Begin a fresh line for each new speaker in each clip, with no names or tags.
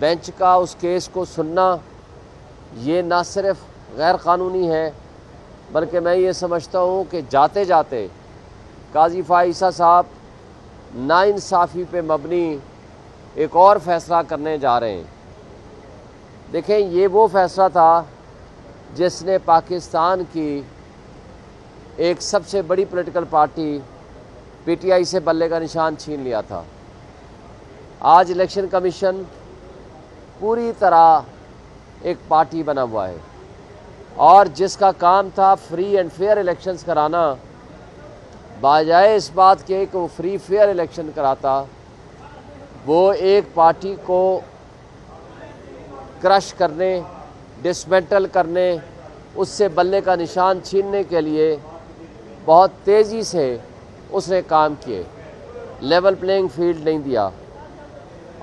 Bench का उस case को सुनना ये ना सिर्फ गैर कानूनी है, बल्कि मैं ये समझता हूँ कि जाते जाते काजी फ़ाइज़ साहब नाइंसाफ़ी पे मबनी एक और फ़ैसला करने जा रहे हैं। देखें, ये वो फ़ैसला था जिसने पाकिस्तान की एक सबसे बड़ी पॉलिटिकल पार्टी पीटीआई से बल्ले का निशान छीन लिया था। आज इलेक्शन कमीशन पूरी तरह एक पार्टी बना हुआ है और जिसका काम था फ्री एंड फेयर इलेक्शंस कराना, बजाय इस बात के कि वो फ्री फेयर इलेक्शन कराता, वो एक पार्टी को क्रश करने, डिसमेंटल करने, उससे बल्ले का निशान छीनने के लिए बहुत तेज़ी से उसने काम किए, लेवल प्लेइंग फील्ड नहीं दिया।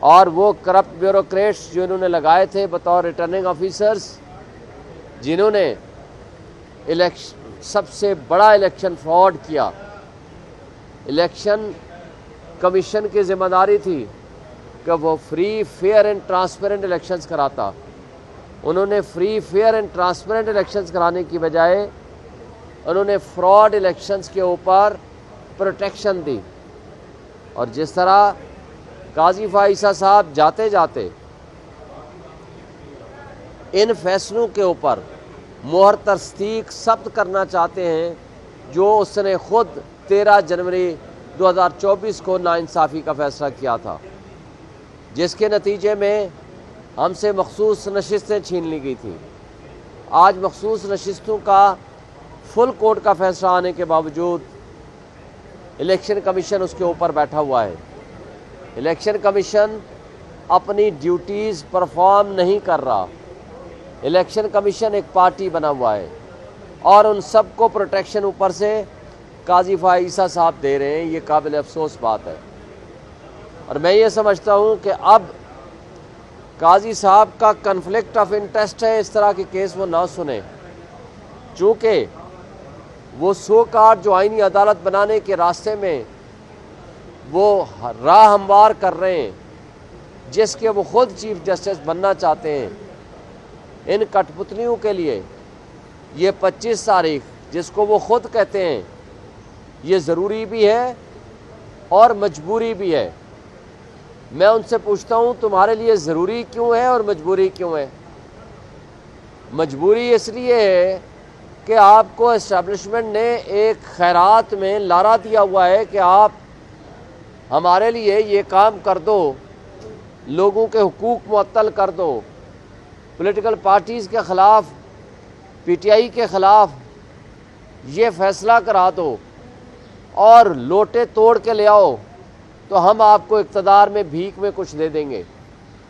और वो करप्ट ब्यूरोक्रेट्स जो इन्होंने लगाए थे बतौर रिटर्निंग ऑफिसर्स, जिन्होंने सबसे बड़ा इलेक्शन फ्रॉड किया, इलेक्शन कमीशन की जिम्मेदारी थी कि वो free fair and transparent elections कराता। उन्होंने free fair and transparent elections कराने की बजाय उन्होंने फ्रॉड इलेक्शंस के ऊपर प्रोटेक्शन दी। और जिस तरह काजी फ़ाइज़ साहब जाते जाते इन फैसलों के ऊपर मोहर तस्दीक सब्त करना चाहते हैं, जो उसने ख़ुद 13 जनवरी 2024 को नाइंसाफ़ी का फ़ैसला किया था, जिसके नतीजे में हमसे मखसूस नशिस्तें छीन ली गई थी। आज मखसूस नशिस्तों का फुल कोर्ट का फ़ैसला आने के बावजूद इलेक्शन कमीशन उसके ऊपर बैठा हुआ है। इलेक्शन कमीशन अपनी ड्यूटीज़ परफॉर्म नहीं कर रहा। इलेक्शन कमीशन एक पार्टी बना हुआ है और उन सब को प्रोटेक्शन ऊपर से काजी फ़ाइज़ साहब दे रहे हैं। ये काबिल अफसोस बात है और मैं ये समझता हूँ कि अब काजी साहब का कन्फ्लिक्ट ऑफ इंटरेस्ट है, इस तरह के केस वो ना सुने, चूँकि वो सो कार्ड जो आईनी अदालत बनाने के रास्ते में वो राह हमवार कर रहे हैं, जिसके वो ख़ुद चीफ जस्टिस बनना चाहते हैं। इन कठपुतलियों के लिए ये 25 तारीख, जिसको वो ख़ुद कहते हैं, ये ज़रूरी भी है और मजबूरी भी है। मैं उनसे पूछता हूँ, तुम्हारे लिए ज़रूरी क्यों है और मजबूरी क्यों है? मजबूरी इसलिए है कि आपको इस्टेब्लिशमेंट ने एक खैरात में लारा दिया हुआ है कि आप हमारे लिए ये काम कर दो, लोगों के हुकूक मुअत्तल कर दो, पॉलिटिकल पार्टीज़ के ख़िलाफ़, पीटीआई के ख़िलाफ़ ये फ़ैसला करा दो और लोटे तोड़ के ले आओ, तो हम आपको इक़्तिदार में भीख में कुछ दे देंगे।